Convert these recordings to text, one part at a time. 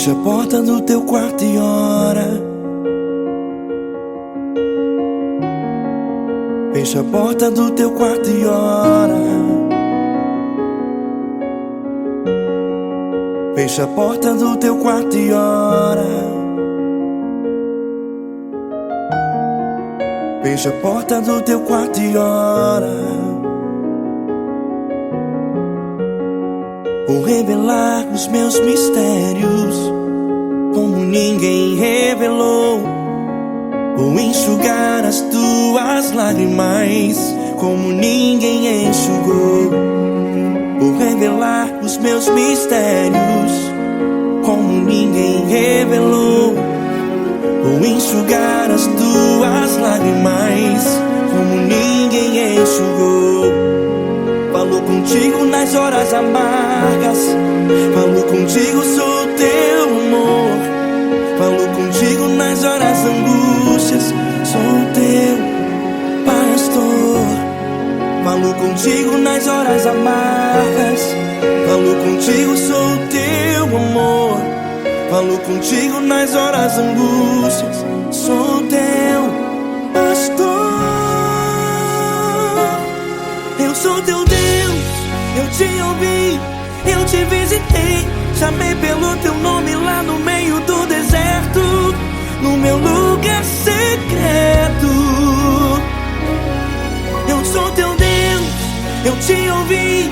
Fecha a porta do teu quarto e ora. Fecha a porta do teu quarto e ora. Fecha a porta do teu quarto e ora. Fecha a porta do teu quarto e ora. Vou revelar os meus mistérios como ninguém revelou. Vou enxugar as tuas lágrimas como ninguém enxugou. Vou revelar os meus mistérios como ninguém revelou. Vou enxugar as tuas lágrimas como ninguém enxugou. Falo contigo nas horas amargas, falo contigo, sou teu amor. Falo contigo nas horas angústias, sou teu pastor. Falo contigo nas horas amargas, falo contigo, sou teu amor. Falo contigo nas horas angústias, sou teu pastor. Eu sou teu Deus, eu te ouvi, eu te visitei. Chamei pelo teu nome lá no meio do deserto, no meu lugar secreto. Eu sou teu Deus, eu te ouvi,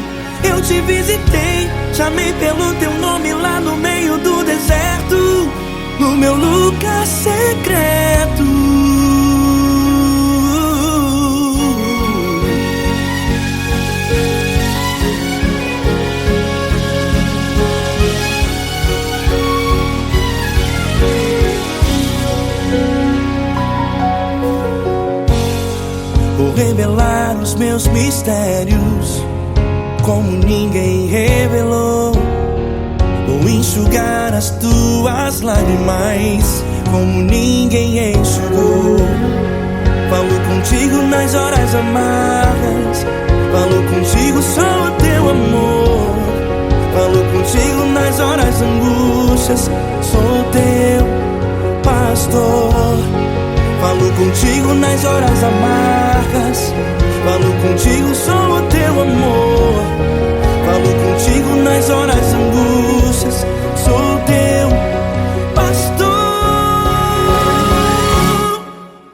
eu te visitei. Chamei pelo teu nome lá no meio do deserto, no meu lugar secreto. Vou revelar os meus mistérios como ninguém revelou. Vou enxugar as tuas lágrimas como ninguém enxugou. Falo contigo nas horas amargas, falo contigo, sou teu amor. Falo contigo nas horas angústias, sou teu pastor. Falo contigo nas horas amargas, falo contigo, sou o teu amor. Falo contigo nas horas angústias, sou teu pastor.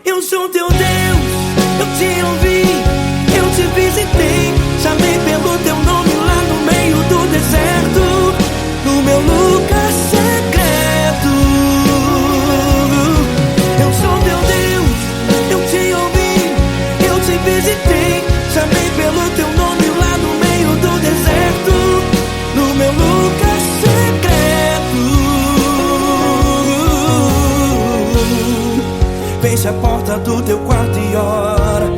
Eu sou teu Deus, eu te ouvi, eu te visitei. Chamei pelo teu nome lá no meio do deserto, no meu lugar secreto. Eu sou teu Deus, eu te ouvi, eu te visitei. Chamei pelo teu nome lá no meio do deserto, no meu lugar secreto. Fecha a porta do teu quarto e ora.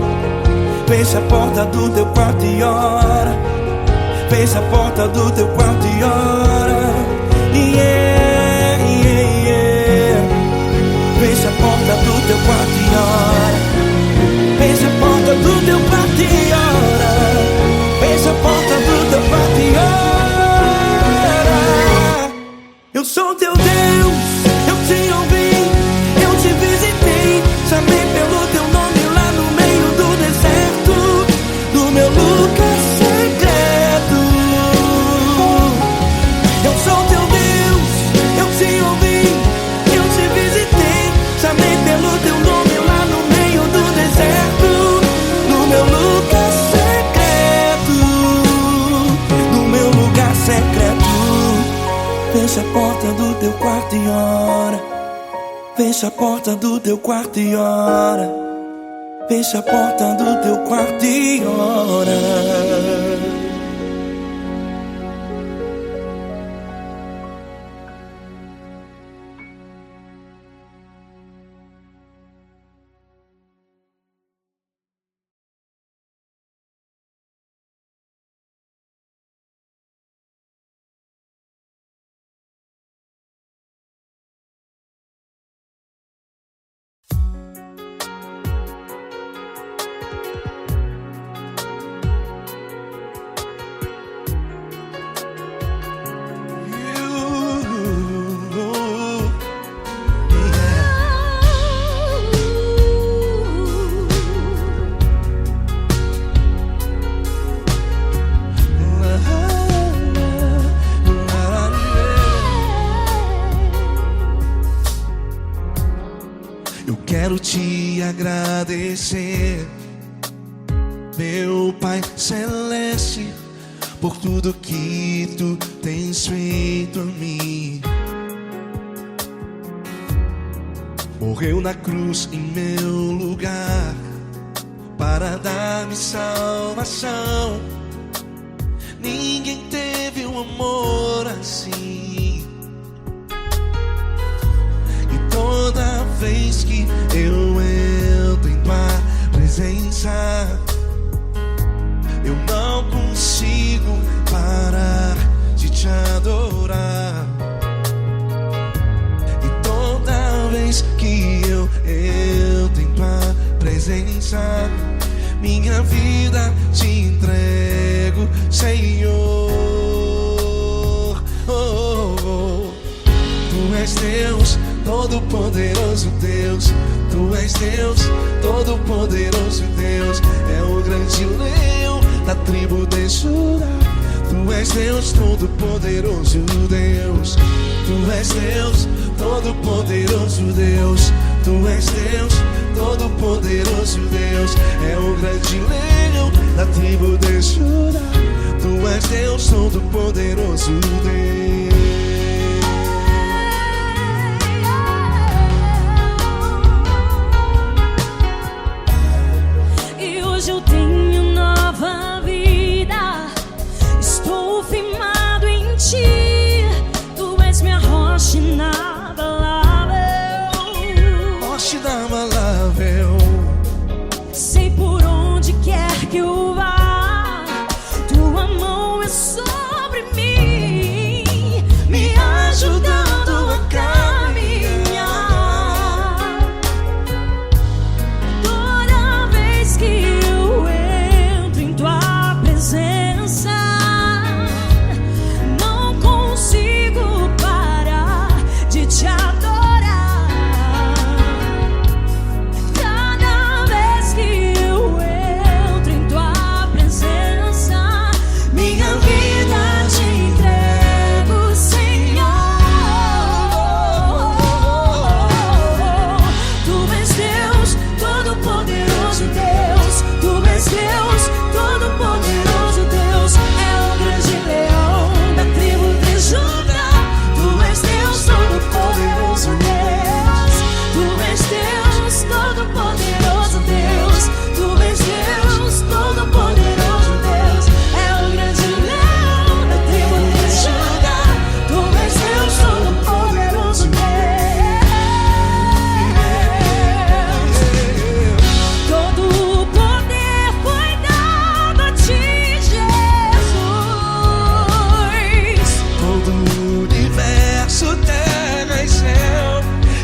Fecha a porta do teu quarto e ora. Fecha a porta do teu quarto e ora. Yeah, yeah, yeah. Fecha a porta do teu quarto e ora. Fecha a porta do teu quarto e ora. Fecha a porta do teu quarto e ora. Eu sou teu Deus, eu te ouvi, eu te visitei. Chamei pelo teu nome lá no meio do deserto, no meu lugar secreto. Eu sou teu Deus, eu te ouvi, eu te visitei. Chamei pelo teu nome lá no meio do deserto, no meu lugar secreto, no meu lugar secreto. Fecha a porta do teu quarto e ora. Fecha a porta do teu quarto e ora. Fecha a porta do teu quarto e ora. quero te agradecer, meu Pai Celeste, por tudo que tu tens feito a mim. Morreu na cruz em meu lugar para dar-me salvação. Ninguém teve um amor assim. E toda vez que eu entro em tua presença, eu não consigo parar de te adorar. E toda vez que eu entro em tua presença, minha vida te entrego, Senhor. Oh, oh, oh. Tu és Deus, Todo-Poderoso Deus. Tu és Deus, Todo-Poderoso Deus. É o grande leão da tribo de Judá. Tu és Deus, Todo-Poderoso Deus. Tu és Deus, Todo-Poderoso Deus. Tu és Deus, Todo-Poderoso Deus. É o grande leão da tribo de Judá. Tu és Deus, Todo-Poderoso Deus. E hoje eu tenho nova vida, estou firmado em ti. Tu és minha rocha inabalável, Rocha inabalável. sei por onde quer que eu vá, tua mão é sobre mim, me ajudando a caminhar. Toda vez que eu entro em tua presença, não consigo parar de te adorar. Cada vez que eu entro em tua presença, minha vida te entrego, Senhor. Tu és Deus, Todo-Poderoso Deus. Tu és Deus, Todo-Poderoso Deus. É o grande leão da tribo de Judá. Tu és Deus, Todo-Poderoso Deus. Tu és Deus, Todo-Poderoso Deus. Tu és Deus, Todo-Poderoso Deus. É o grande leão da tribo de Judá. Tu és Deus, Todo-Poderoso Deus. Todo o poder foi dado a ti, Jesus. Todo o universo, terra e céu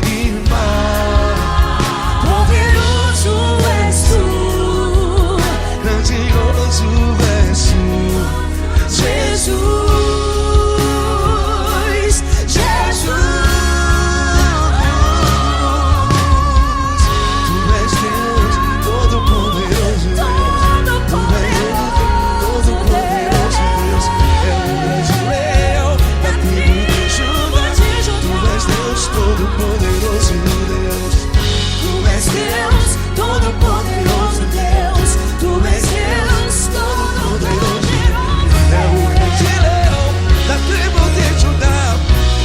e mar. Poderoso és tu, Grandioso és tu, Jesus. Jesus. Tu és Deus, Todo-Poderoso Deus. Tu és Deus, Todo-Poderoso Deus. É o grande leão da tribo de Judá. Tu és Deus, Todo-Poderoso Deus. Tu és Deus, Todo-Poderoso Deus. Tu és Deus, Todo-Poderoso. É o grande leão da tribo de Judá.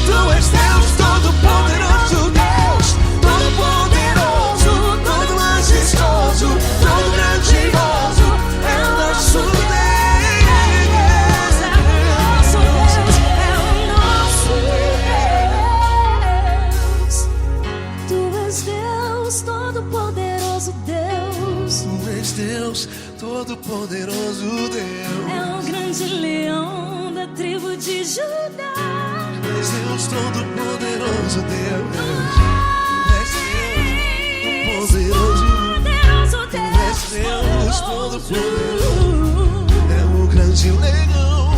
Tu és Deus, Todo-Poderoso Deus. Todo-Poderoso, todo majestoso, todo grandioso. É o nosso Deus. É o nosso Deus. Tu és Deus, Todo-Poderoso Deus. Tu és Deus, Todo-Poderoso Deus. É o grande leão da tribo de Judá. Tu és Deus, Todo-Poderoso Deus. Tu és Deus, Todo-Poderoso. Poderoso Tu és Deus, Deus, Todo-Poderoso. É o grande leão.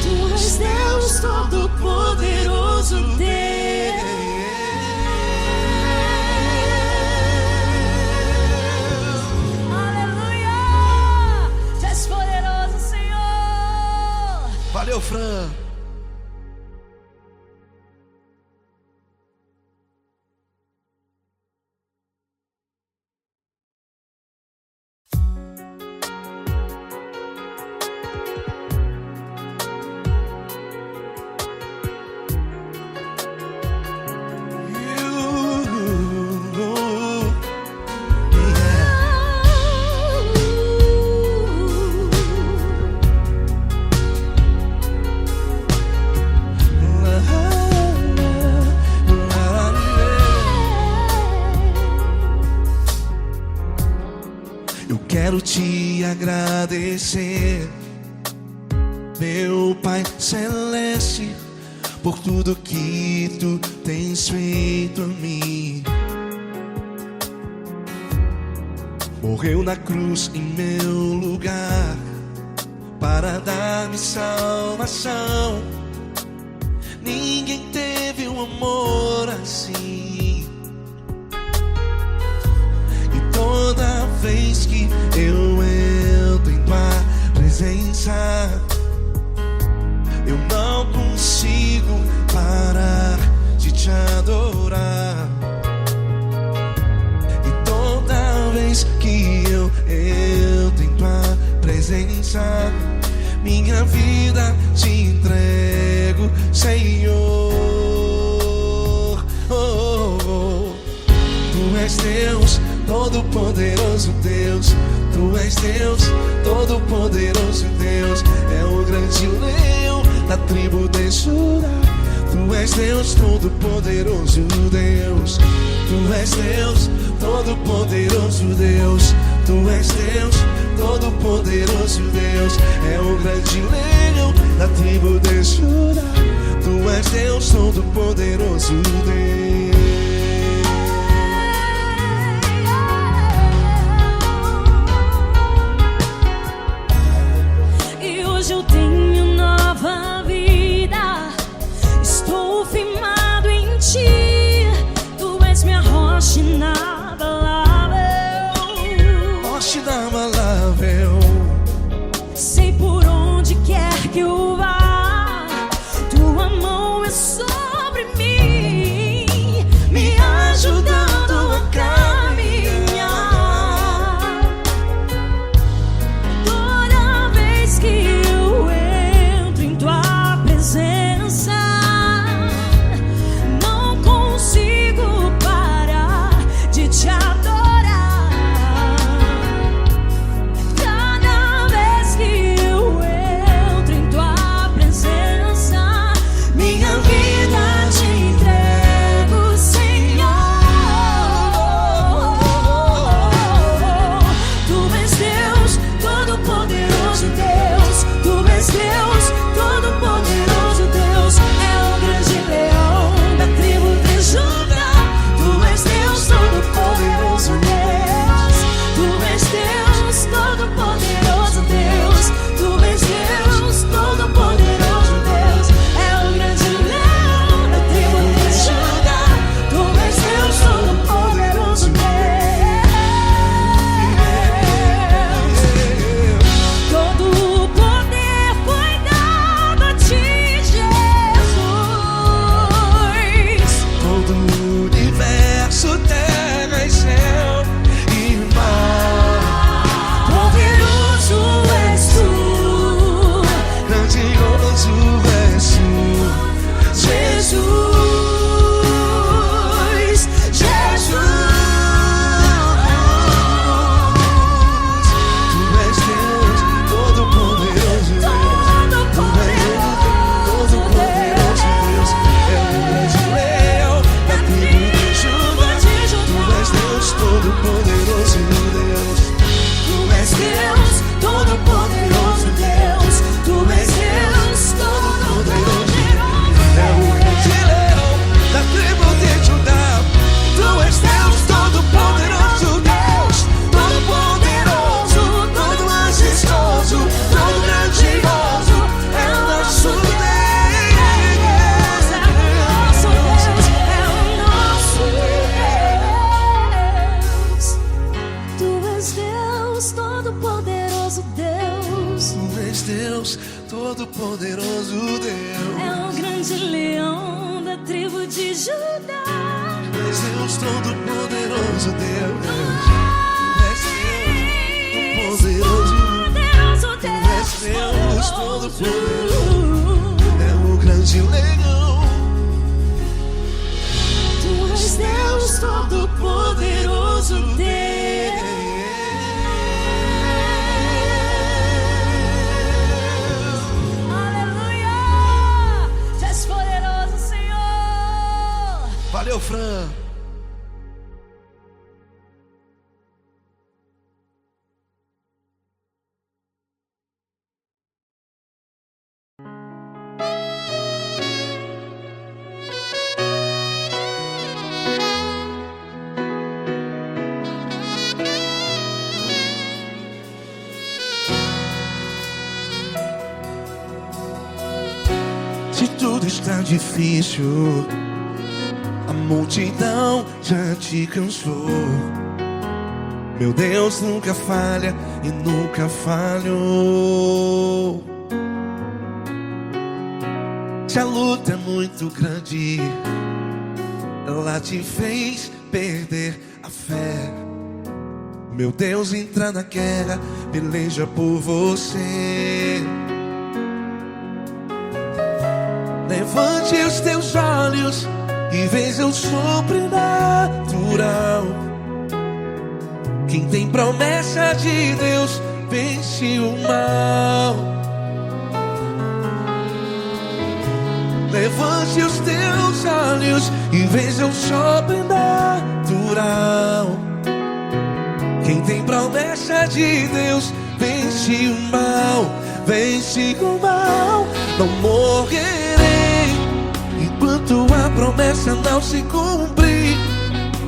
Tu és Deus, Todo-Poderoso Deus. Aleluia! Tu és poderoso, Senhor. Valeu, Fran. Eu quero te agradecer, meu Pai Celeste, por tudo que tu tens feito a mim. Morreu na cruz em meu lugar para dar-me salvação. Ninguém teve um amor assim. E toda vez que eu entro em tua presença, eu não consigo parar de te adorar. E toda vez que eu entro em tua presença, minha vida te entrego, Senhor. Oh, oh, oh. Tu és Deus, todo-poderoso Deus. Tu és Deus, todo-poderoso Deus. É o grande leão da tribo de Judá. Tu és Deus, todo-poderoso Deus. Tu és Deus, todo-poderoso Deus. Tu és Deus, todo-poderoso Deus. É o grande leão da tribo de Judá. Tu és Deus, todo-poderoso Deus. E hoje eu tenho nova vida. Estou firmado em ti. Tu és minha rocha inabalável. Rocha inabalável. Sei por onde quer que eu vá, tua mão é sobre mim, me ajudando a caminhar. Toda vez que eu entro em tua presença, não consigo parar de te adorar. Cada vez que eu entro em tua presença, minha vida te entrego, Senhor. Tu és Deus, todo-poderoso Deus. Tu és Deus, todo-poderoso Deus. É o grande leão da tribo de Judá. Tu és Deus, todo-poderoso Deus. Tu és Deus, todo-poderoso Deus. Tu és Deus, todo-poderoso Deus. É o grande leão da tribo de Judá. Tu és Deus, todo-poderoso Deus. Todo o poder foi dado a ti, Jesus. Todo o universo, terra e céu e mar. Poderoso és tu, Grandioso és tu, Jesus, Jesus. Tu és Deus, todo-poderoso Deus. Todo-poderoso Deus. É o grande leão da tribo de Judá. Tu és Deus, todo-poderoso Deus. Tu és Deus, todo-poderoso Deus. Tu és Deus, todo-poderoso. É o grande leão da tribo de Judá. Tu és Deus, todo-poderoso Deus. Todo-poderoso, todo majestoso, todo grandioso. É o nosso Deus. É o nosso Deus, é o nosso Deus. Tu és Deus, todo-poderoso Deus. Tu és Deus, todo-poderoso Deus. É o grande leão da tribo de Judá. Tu és Deus, todo-poderoso Deus. Tu és Deus, todo-poderoso. Poderoso Tu és Deus, todo-poderoso. É o grande leão. Tu és Deus, todo-poderoso Deus. Aleluia! Tu és poderoso, Senhor. Valeu, Fran. tudo está difícil, a multidão já te cansou. Meu Deus nunca falha e nunca falhou. Se a luta é muito grande, ela te fez perder a fé. Meu Deus entra na guerra, peleja por você. Levante os teus olhos e veja o sobrenatural. Quem tem promessa de Deus vence o mal. Levante os teus olhos e veja o sobrenatural. Quem tem promessa de Deus vence o mal. Vence o mal. Não morrerei enquanto a promessa não se cumprir.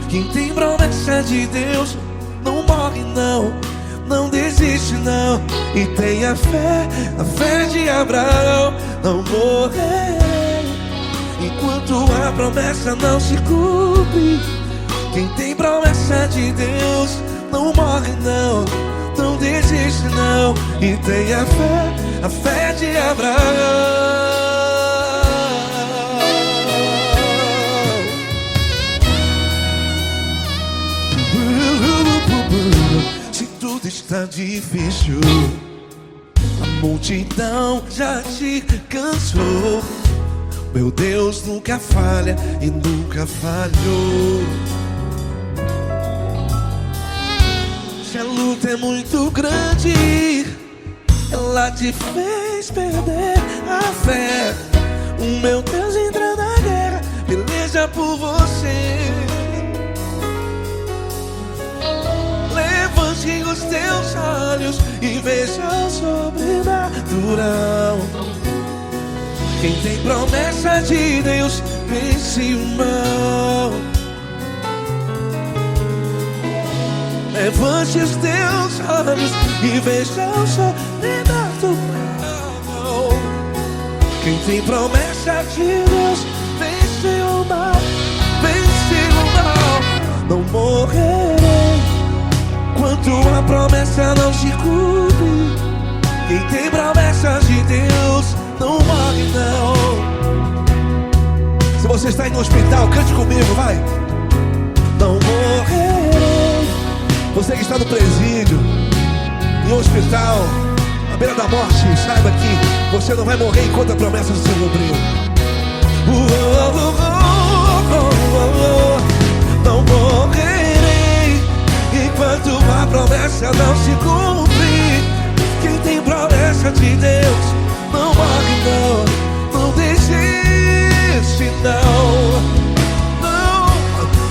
Quem tem promessa de Deus não morre não, não desiste não. E tenha fé, a fé de Abraão. Não morrerei enquanto a promessa não se cumpre. Quem tem promessa de Deus não morre não, não desiste não. E tenha fé, a fé de Abraão. Se tudo está difícil, a multidão já te cansou. Meu Deus nunca falha e nunca falhou. Se a luta é muito grande, ela te fez perder a fé. O meu Deus entra na guerra, peleja por você. Levante os teus olhos e veja o sobrenatural. Quem tem promessa de Deus vence o mal. Levante os teus olhos e veja o sobrenatural. Quem tem promessa de Deus vence o mal. Vence o mal. Não morrerei enquanto a promessa não se cumpre. Quem tem promessa de Deus não morre não. Se você está em um hospital, cante comigo, vai. Não morrerei. Você que está no presídio, em um hospital, à beira da morte, saiba que você não vai morrer enquanto a promessa não se cumprir. Não morrerei enquanto a promessa não se cumprir. Quem tem promessa de Deus não morre não, não desiste não.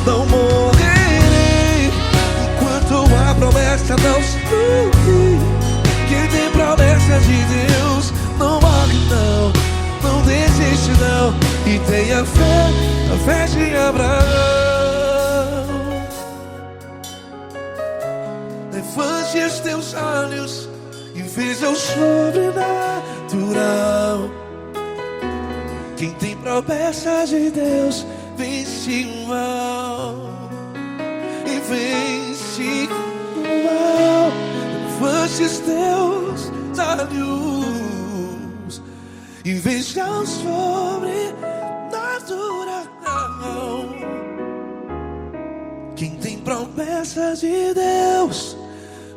Não morrerei enquanto a promessa não se cumprir. Quem tem promessa de Deus não morre não, não desiste não. E tenha fé, a fé de Abraão. Levante os teus olhos e veja o sobrenatural. Quem tem promessa de Deus vence o mal. E vence o mal. Levante os teus olhos e veja o sobrenatural. Quem tem promessa de Deus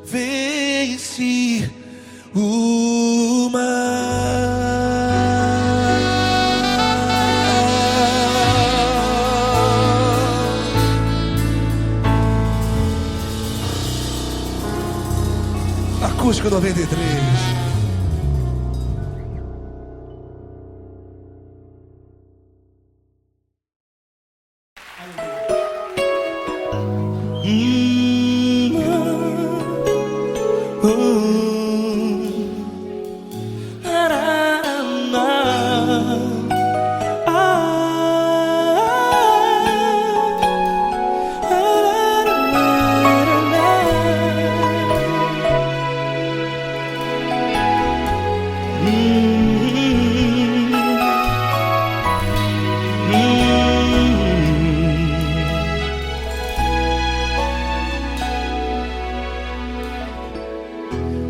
vence o mal. Acústico 93.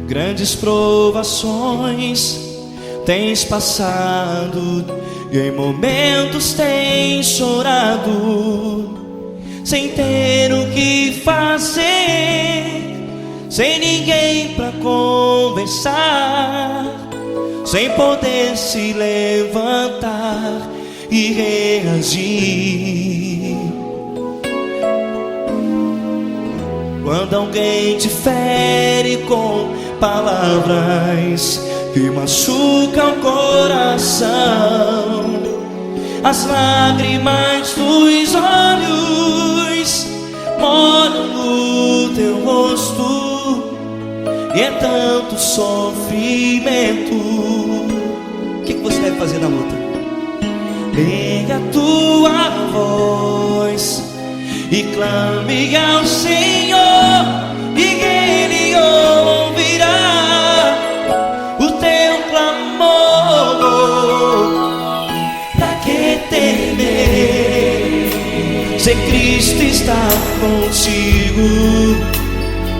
Grandes provações tens passado, e em momentos tens chorado, sem ter o que fazer, sem ninguém pra conversar, sem poder se levantar e reagir. Quando alguém te fere com palavras que machucam o coração, as lágrimas dos olhos moram no teu rosto, e é tanto sofrimento. O que você deve fazer na luta? Erga a tua voz e clame ao Senhor, e Ele ouvirá o teu clamor. Pra que temer, se Cristo está contigo,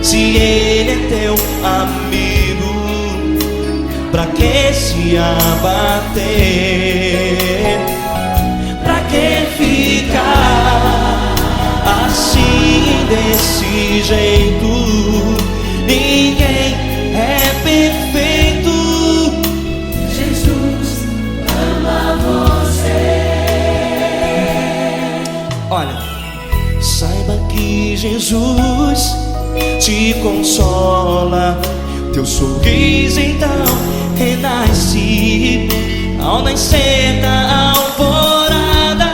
se Ele é teu amigo? Pra que se abater? Pra que ficar assim desse jeito? Ninguém é perfeito. Jesus ama você. Olha, saiba que Jesus te consola, teu sorriso então renasce ao nascer da alvorada,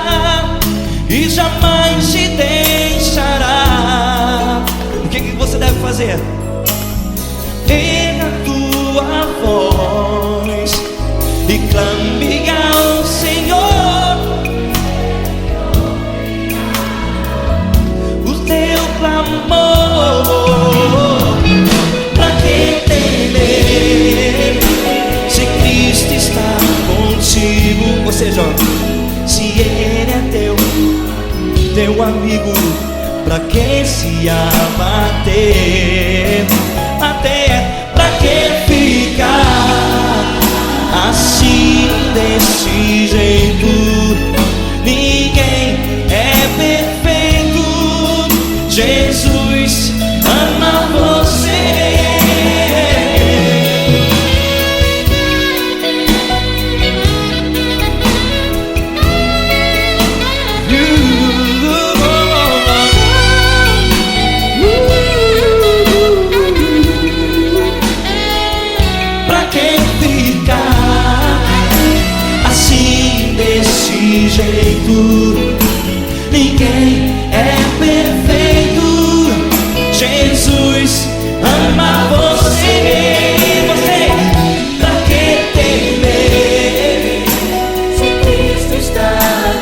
e jamais te deixará. O que você deve fazer? Erga a tua voz e clame ao Senhor, o teu clamor. Pra que temer, se Cristo está contigo? Ou seja, se Ele é teu amigo, pra que se abater? Até pra que ficar assim desse jeito? Ninguém é perfeito. Jesus ama você. Jeito, ninguém é perfeito. Jesus ama você. Você, pra que temer, Se Cristo está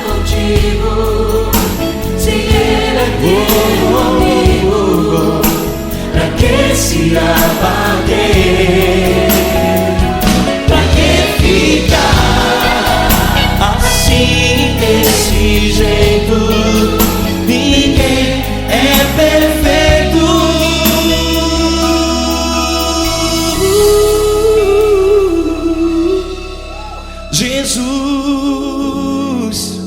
contigo, se Ele é teu amigo, pra que se abater? Pra que ficar assim desse jeito? Ninguém é perfeito. Jesus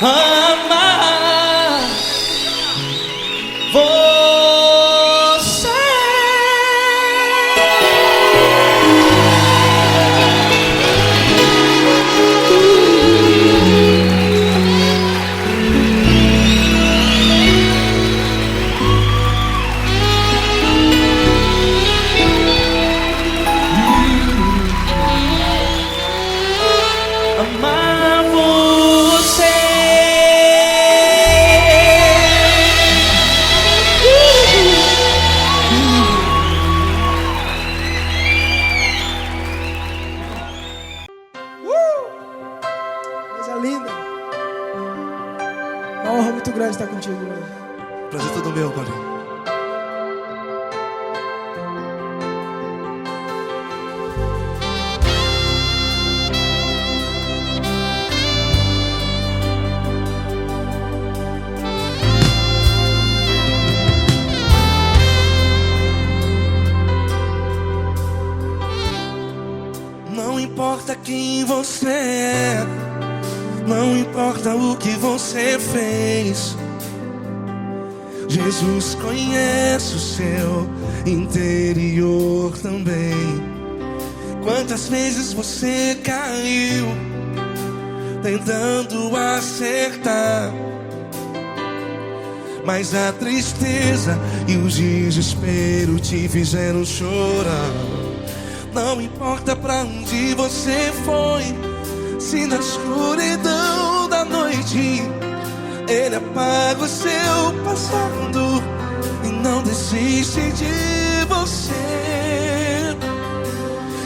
ama você. Amar você. Coisa linda. Uma honra muito grande estar contigo hoje. Prazer todo meu, Paulinho. quem você é, não importa o que você fez. Jesus conhece o seu interior também. Quantas vezes você caiu tentando acertar, mas a tristeza e o desespero te fizeram chorar. Não importa pra onde você foi, se na escuridão da noite Ele apaga o seu passado e não desiste de você.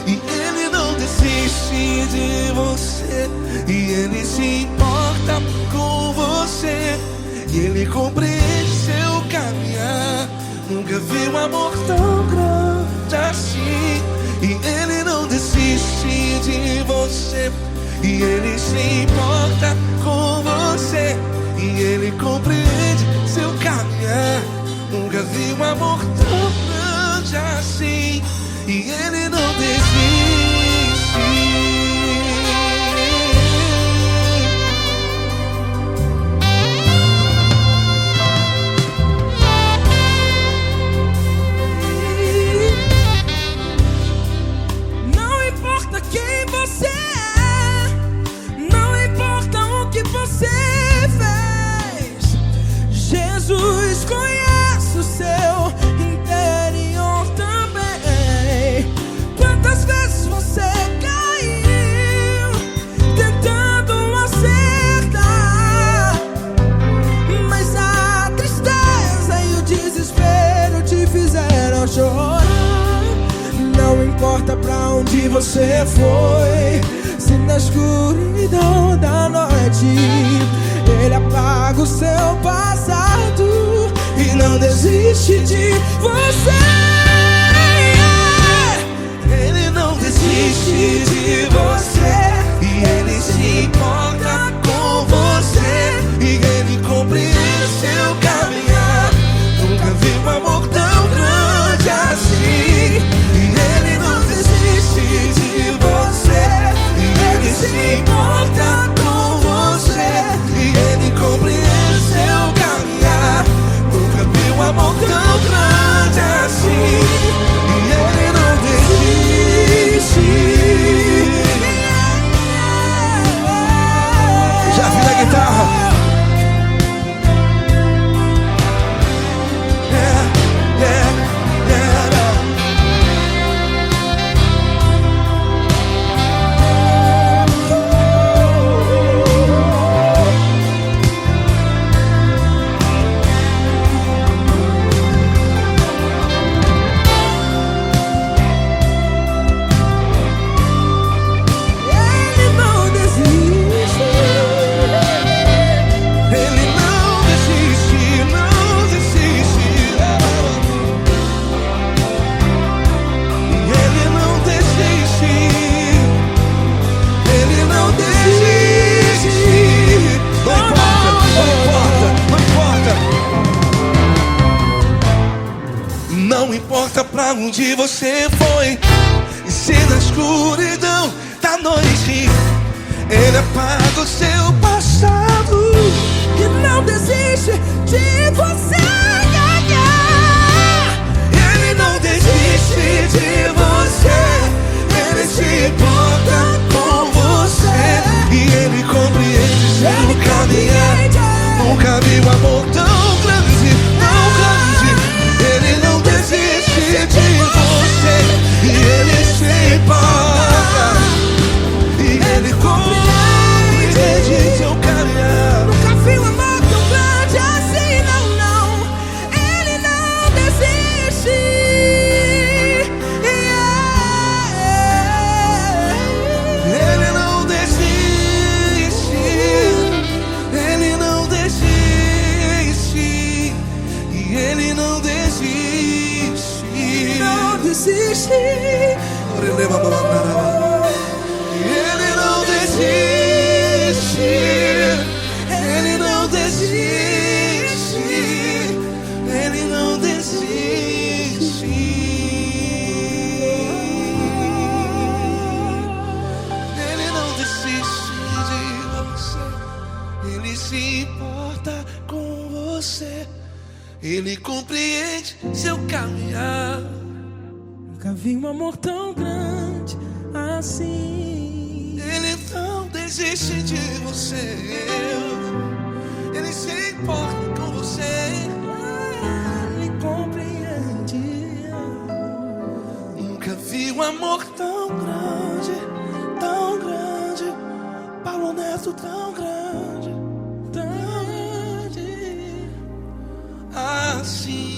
E Ele não desiste de você, e Ele se importa com você, e Ele compreende seu caminhar. Nunca vi um amor tão grande assim. E Ele não desiste de você, e Ele se importa com você, e Ele compreende seu caminhar. Nunca vi um amor tão grande assim. E Ele não desiste. Não importa quem você é, não importa o que você fez, Jesus conhece o seu interior também. Quantas vezes você caiu tentando acertar, mas a tristeza e o desespero te fizeram chorar. Não importa pra onde você foi, se na escuridão da noite Ele apaga o seu passado e não desiste de você. Ele não desiste de você, e Ele se importa com você, e Ele compreende seu caminhar. Nunca vi um amor tão grande assim. E Ele não desiste de você, e Ele se importa com você, e Ele compreende seu caminhar. Nunca vi um amor tão grande assim. E Ele não desiste. Já vi na guitarra. Não importa pra onde você foi, e se na escuridão da noite Ele apaga o seu passado E não desiste de você. Ele não desiste de você, Ele se importa com você, e Ele compreende seu caminhar. Nunca vi um amor tão grande, tão grande. Ele não desiste de você, e Ele se importa, e Ele compreende seu caminhar. Nunca vi um amor tão grande assim, não, não. Ele não desiste. Ele não desiste. Ele não desiste. E Ele não desiste. Não desiste. Ele não desiste. Ele não desiste. Ele não desiste. fez seu caminhar. Nunca vi um amor tão grande assim. Ele não desiste de você. Ele se importa com você. Ele compreende. Nunca vi um amor tão grande, tão grande. Paulo Neto tão grande, Tão grande. assim.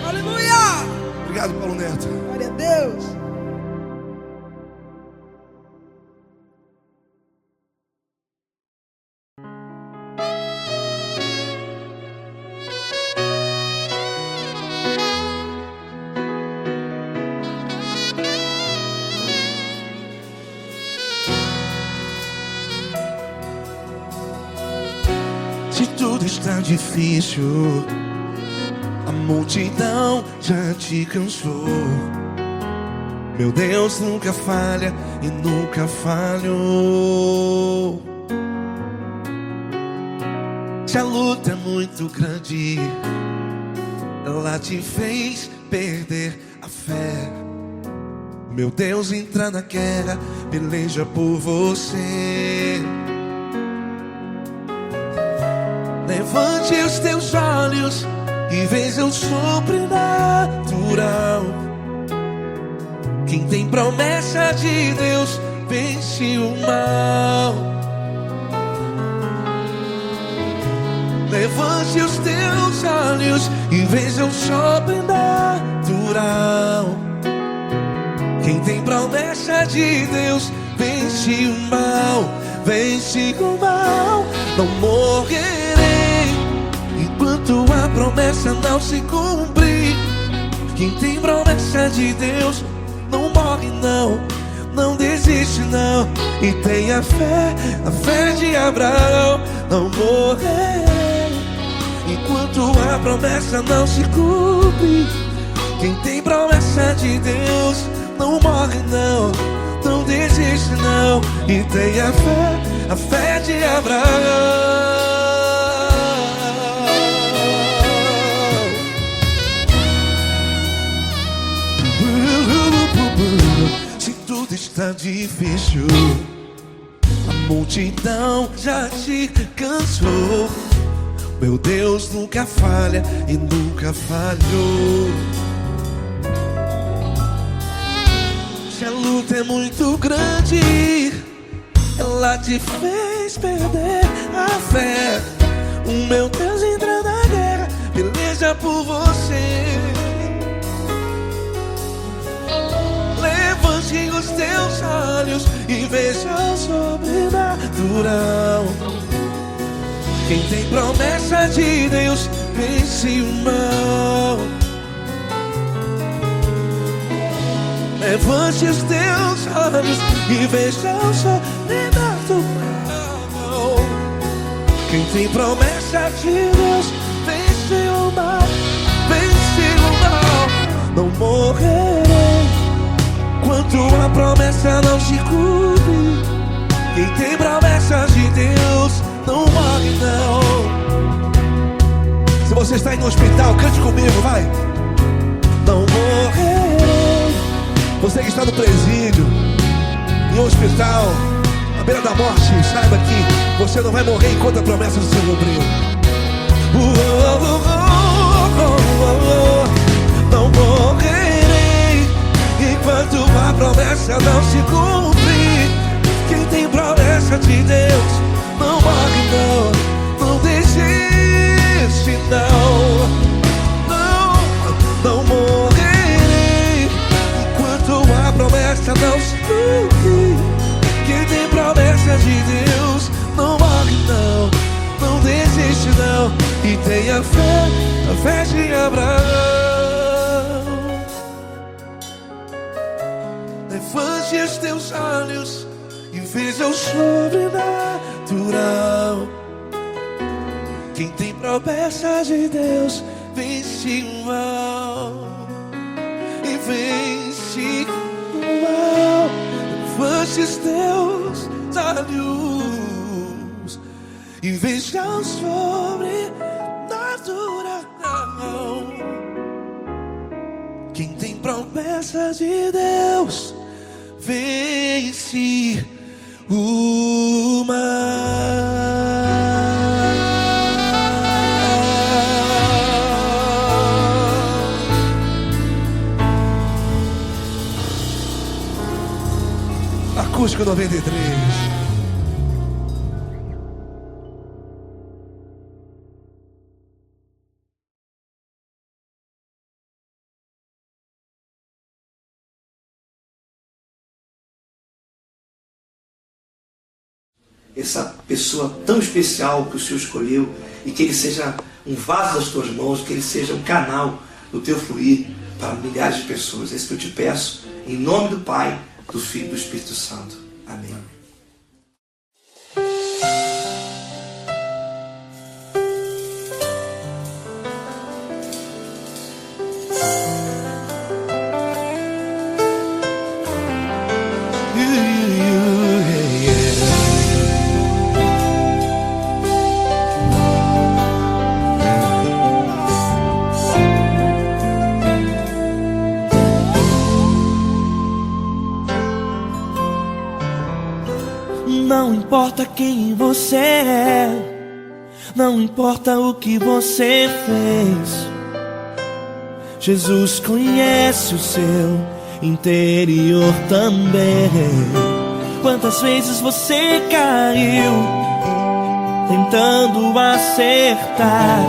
Aleluia! Obrigado, Paulo Neto. Glória a Deus. Se tudo está difícil, a multidão já te cansou. Meu Deus nunca falha e nunca falhou. Se a luta é muito grande, ela te fez perder a fé. Meu Deus entra na guerra, peleja por você. Levante os teus olhos e veja o sobrenatural. Quem tem promessa de Deus vence o mal. Levante os teus olhos e veja o sobrenatural. Quem tem promessa de Deus vence o mal. Vence o mal. Não morrerei enquanto a promessa não se cumprir. Quem tem promessa de Deus não morre não, não desiste não. E tenha fé, a fé de Abraão. Não morrerei enquanto a promessa não se cumpre. Quem tem promessa de Deus não morre não, não desiste não. E tenha fé, a fé de Abraão. Se tudo está difícil, a multidão já te cansou. Meu Deus nunca falha e nunca falhou. Se a luta é muito grande, ela te fez perder a fé. O meu Deus entra na guerra, peleja por você. Levante os teus olhos e veja o sobrenatural. Quem tem promessa de Deus vence o mal. Levante os teus olhos e veja o sobrenatural. Quem tem promessa de Deus vence o mal. Vence o mal. Não morrerei enquanto a promessa não se cumpre. Quem tem promessa de Deus não morre não. Se você está aí no hospital, cante comigo, vai. Não morrerei. Você que está no presídio, em um hospital, à beira da morte, saiba que você não vai morrer enquanto a promessa se cumpriu. Não morrerei enquanto a promessa não se cumprir. Quem tem promessa de Deus não morre não, não desiste não. Não morrerei enquanto a promessa não se cumprir. Quem tem promessa de Deus não morre não, não desiste não. E tenha fé, a fé de Abraão. Levante os teus olhos e veja o sobrenatural. Quem tem promessa de Deus vence vence o mal, e vence o mal. Levantes Deus da luz e veja o sobrenatural. Quem tem promessa de Deus vence o mal. Acústico 93. Essa pessoa tão especial que o Senhor escolheu, e que ele seja um vaso das tuas mãos, que ele seja um canal do teu fluir para milhares de pessoas. É isso que eu te peço, em nome do Pai, do Filho e do Espírito Santo. Amém. Não importa quem você é, não importa o que você fez, Jesus conhece o seu interior também. Quantas vezes você caiu tentando acertar,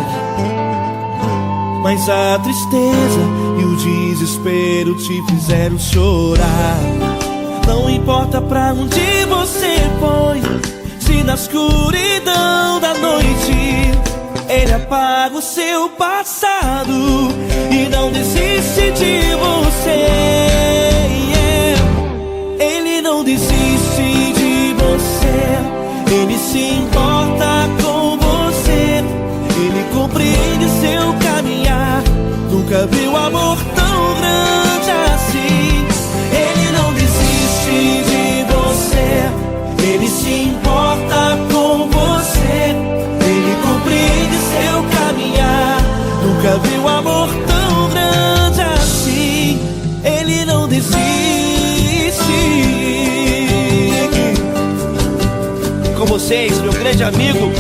mas a tristeza e o desespero te fizeram chorar. Não importa pra onde você foi, se na escuridão da noite Ele apaga o seu passado e não desiste de você. Ele não desiste de você, Ele se importa com você, Ele compreende seu caminhar. Nunca viu amor tão grande assim. Ele não desiste de você, Ele se importa com você, Ele compreende seu caminhar. Nunca viu amor tão grande assim. Ele não desiste. Com vocês, meu grande amigo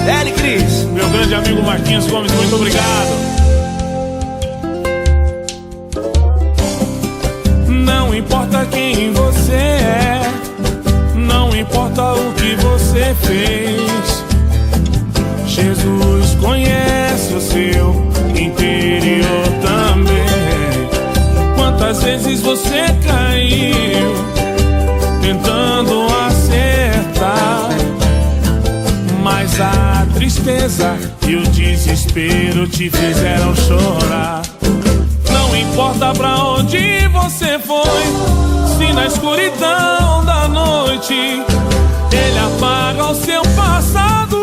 L. Cris. Meu grande amigo Marquinhos Gomes, muito obrigado. Não importa quem você é, não importa o que você fez, Jesus conhece o seu interior também. Quantas vezes você caiu tentando acertar, mas a tristeza e o desespero te fizeram chorar. Não importa pra onde você foi, se na escuridão da noite Ele apaga o seu passado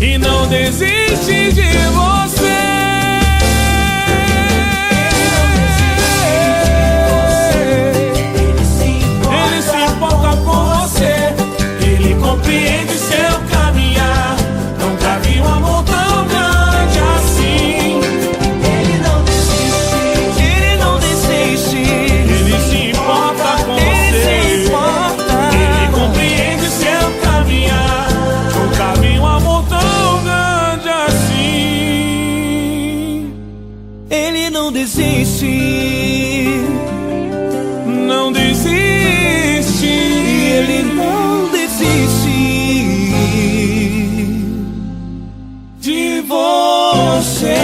e não desiste de você. Ele se importa com você, Ele compreende seu caminhar. Nunca vi um amor tão grande assim. Ele não desiste, Ele não desiste. Ele se importa com você, Ele compreende seu caminhar. Nunca vi um amor tão grande assim. Ele não desiste, não desiste. Ele não desiste de você.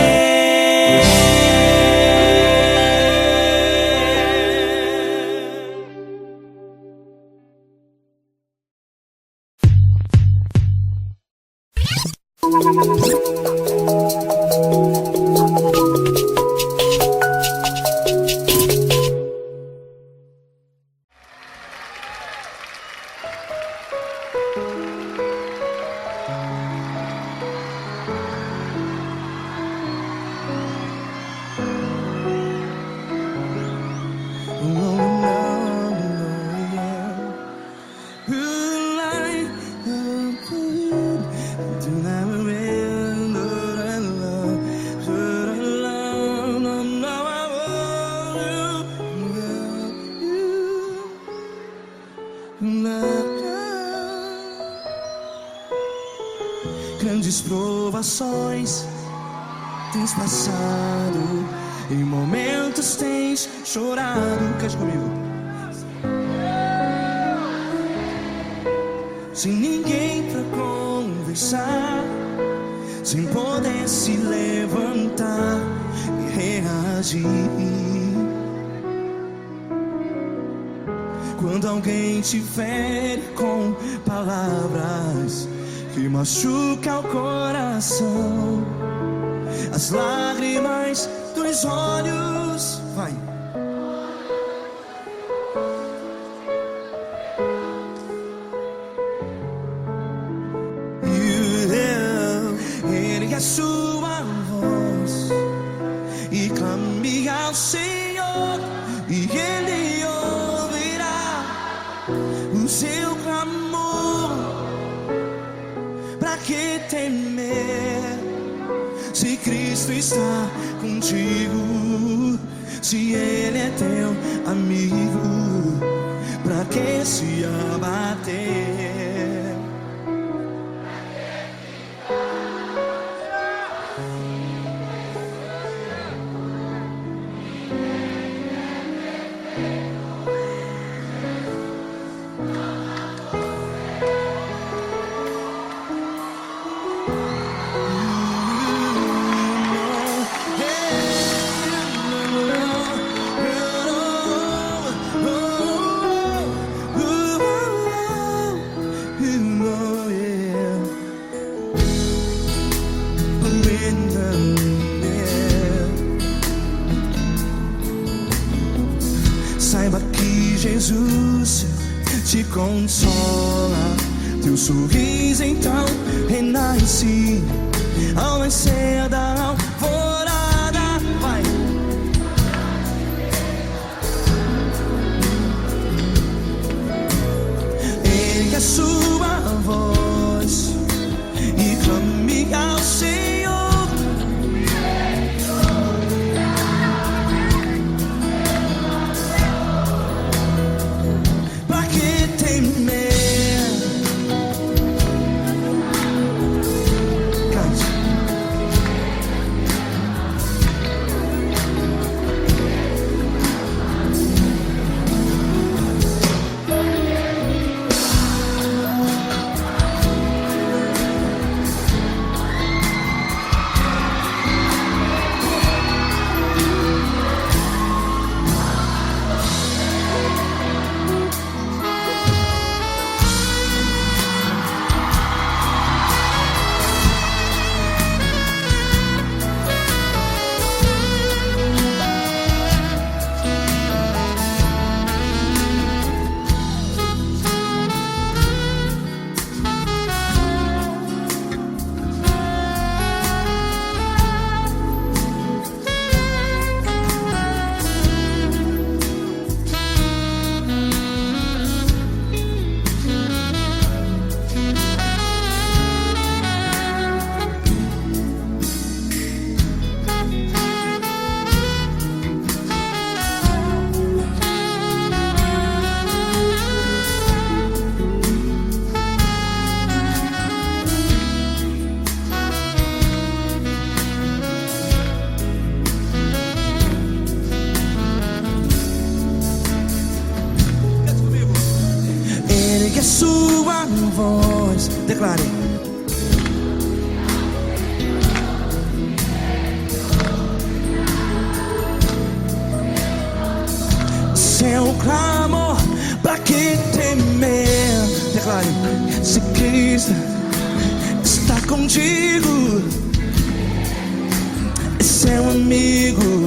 provações tens passado, em momentos tens chorado. Cante comigo. Sem ninguém pra conversar, sem poder se levantar e reagir. Quando alguém te fere com palavras que machuca o coração, as lágrimas dos olhos, vai. Ergue a sua voz e clame ao Senhor, e Ele ouvirá o seu clamor. Pra que temer, se Cristo está contigo? Se Ele é teu amigo, pra que se abater? Saiba que Jesus te consola, teu sorriso então renasce ao nascer da alvorada. Vai. Ergue a sua voz e clame ao Senhor. Ergue a sua voz, declare. Seu clamor, pra que temer? Declare. Se Cristo está contigo, é seu amigo.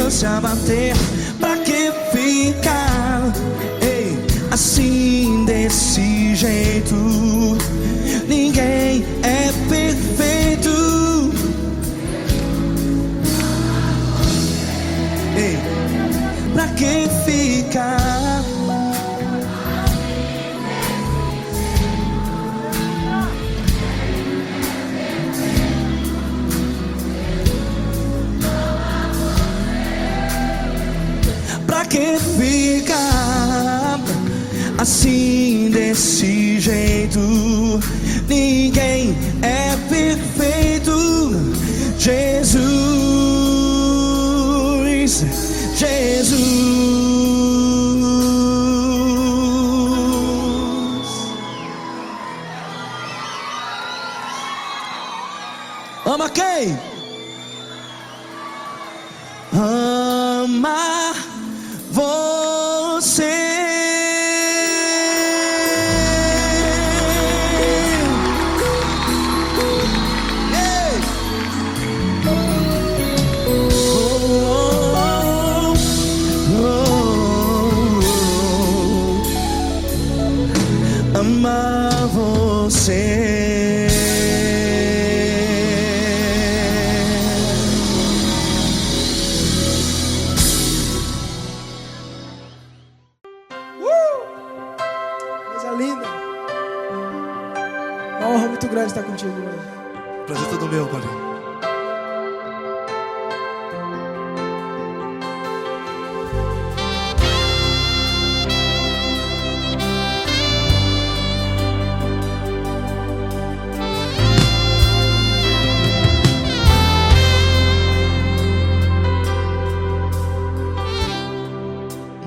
Se abater, pra que ficar, ei, assim desse jeito? Ninguém é perfeito. Ei, pra que ficar? Pra que ficar assim desse jeito. Ninguém é perfeito. Jesus, Jesus. Ama quem? Ama você. Ei! Ama você. Coisa linda. Uma honra muito grande estar contigo hoje. Prazer todo meu, Paulinho.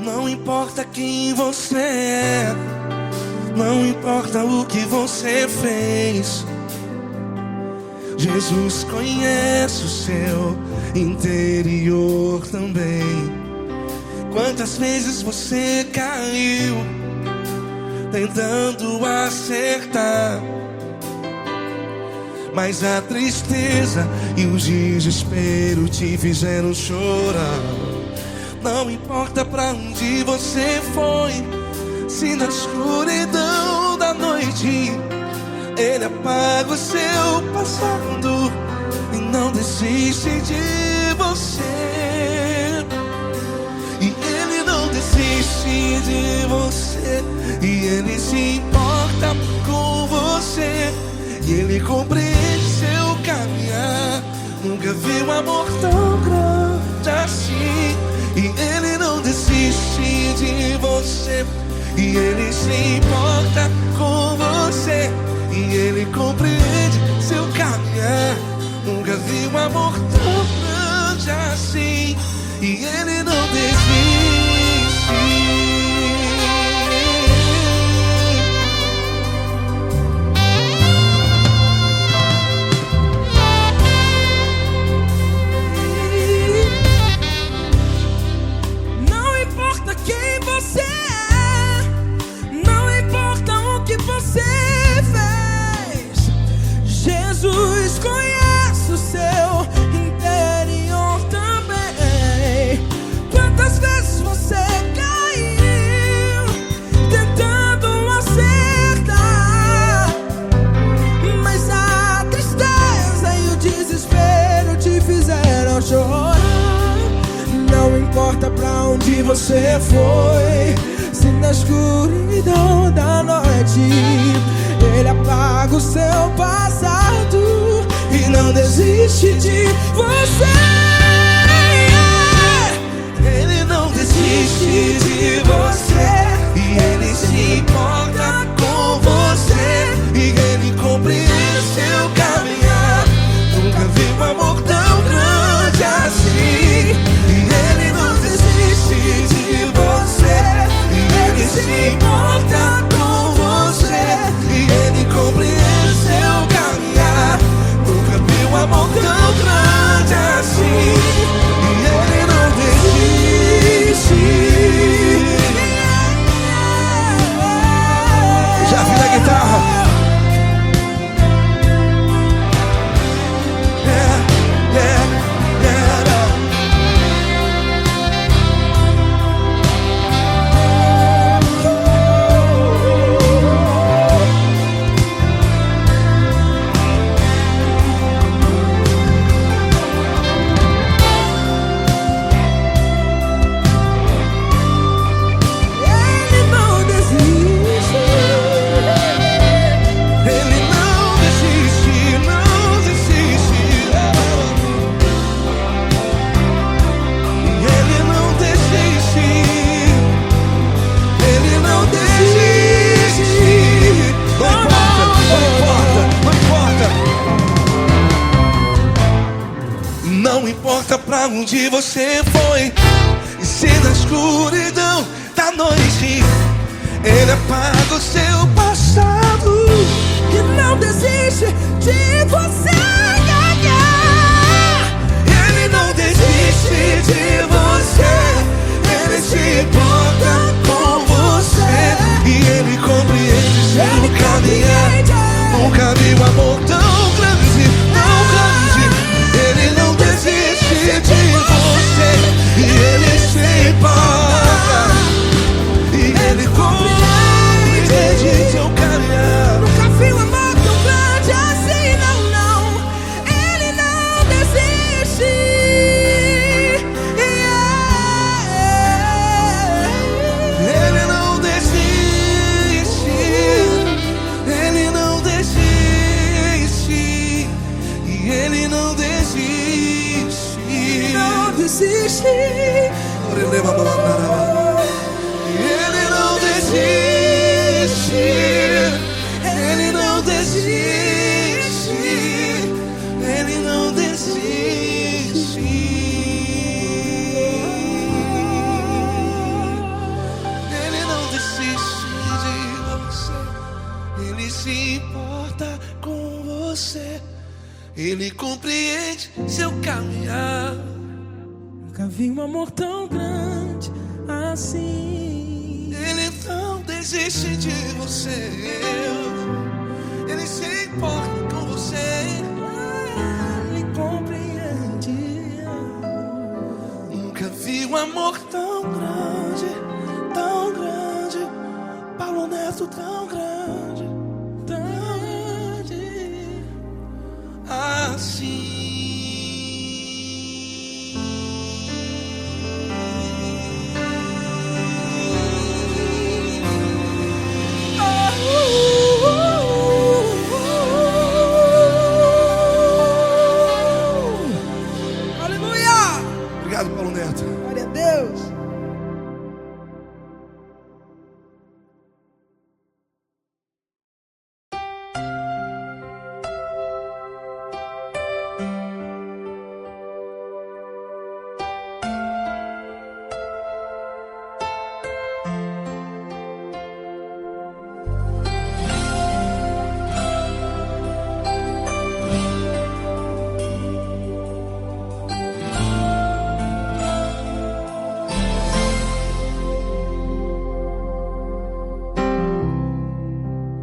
Não importa quem você é, não importa o que você fez, Jesus conhece o seu interior também. Quantas vezes você caiu tentando acertar, mas a tristeza e o desespero te fizeram chorar. Não importa pra onde você foi, se na escuridão da noite Ele apaga o seu passado e não desiste de você. E Ele não desiste de você, e Ele se importa com você, e Ele compreende seu caminhar. Nunca vi um amor tão grande assim. E Ele não desiste de você, e Ele se importa com você, e Ele compreende seu caminhar. Nunca vi um amor tão grande assim. E Ele não desiste. Jesus conhece o seu interior também. Quantas vezes você caiu tentando acertar, mas a tristeza e o desespero te fizeram chorar. Não importa pra onde você foi, se na escuridão da noite Ele apaga o seu passado e não desiste de você. Ele não desiste de você, e Ele se importa com você, e Ele compreende seu caminhar. Nunca vi um amor tão grande assim. E Ele não desiste de você, e Ele se importa com você, e Ele compreende seu caminhar. Nunca vi um amor tão grande assim. E Ele não desiste. Não importa pra onde você foi, e se na escuridão da noite Ele apaga o seu passado E não desiste de você. Ele não desiste de você. Ele se importa com você. E Ele compreende seu caminhar. Nunca vi um amor tão grande, tão grande. Ele não desiste de você. E Ele se importa. E Ele compreende seu caminhar. Nunca vi um amor tão grande assim, não, não. Ele não desiste. Ele não desiste. Ele não desiste. E Ele não desiste. Não desiste. Ele não desiste. Ele não desiste. Ele não desiste. Ele não desiste de você. Ele se importa com você. Ele compreende seu caminhar. Nunca vi um amor tão grande assim. Ele não desiste de você. Ele se importa com você. Ele compreende. Nunca vi um amor tão grande, tão grande. Paulo Neto tão grande, tão grande assim. Aleluia! Obrigado, Paulo Neto. Glória a Deus.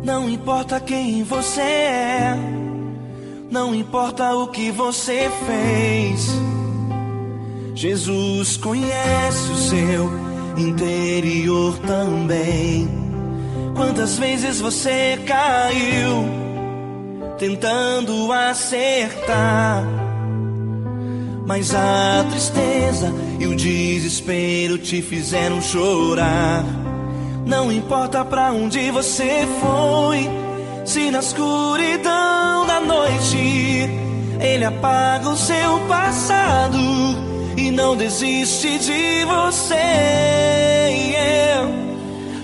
Não importa quem você é, não importa o que você fez, Jesus conhece o seu interior também. Quantas vezes você caiu tentando acertar, mas a tristeza e o desespero te fizeram chorar. Não importa pra onde você foi, se na escuridão da noite Ele apaga o seu passado e não desiste de você.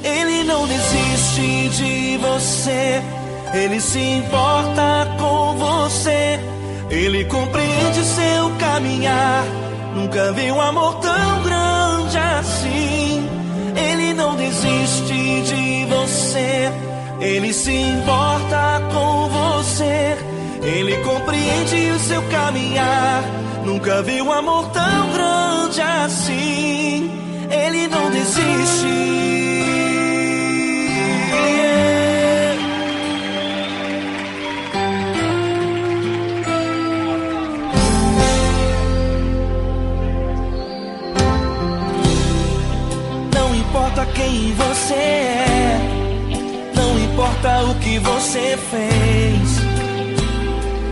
Ele não desiste de você. Ele se importa com você. Ele compreende seu caminhar. Nunca vi um amor tão grande assim. Ele não desiste de você. Ele se importa com você. Ele compreende o seu caminhar. Nunca vi um amor tão grande assim. Ele não desiste. Não importa quem você é, não importa o que você fez,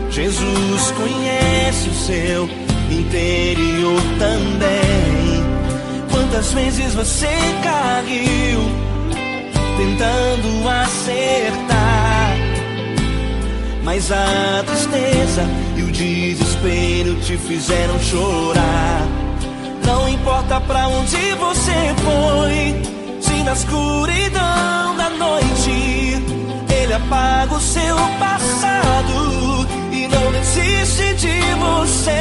Jesus conhece o seu interior também. Quantas vezes você caiu tentando acertar, mas a tristeza e o desespero te fizeram chorar. Não importa pra onde você foi, se na escuridão da noite Ele apaga o seu passado e não desiste de você.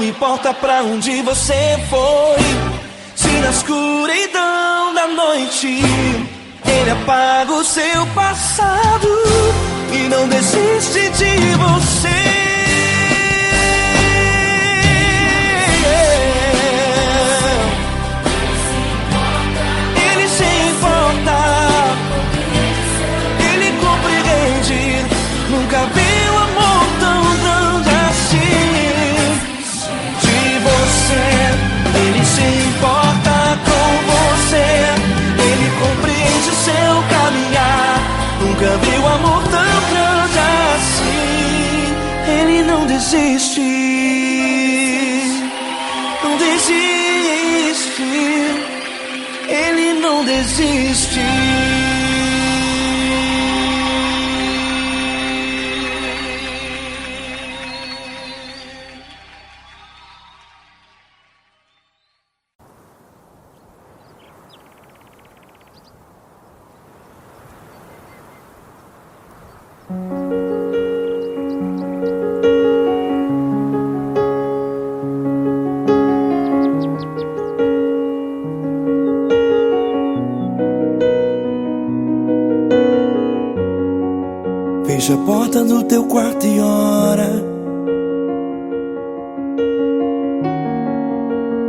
importa pra onde você foi. Se na escuridão da noite ele apaga o seu passado e não desiste de você. Ele se importa, ele compreende. Nunca vi um amor tão grande assim de você. Ele se importa com você, ele compreende o seu caminhar. Nunca vi um amor tão grande assim. Ele não desiste, não desiste, ele não desiste. Fecha a porta do teu quarto e ora.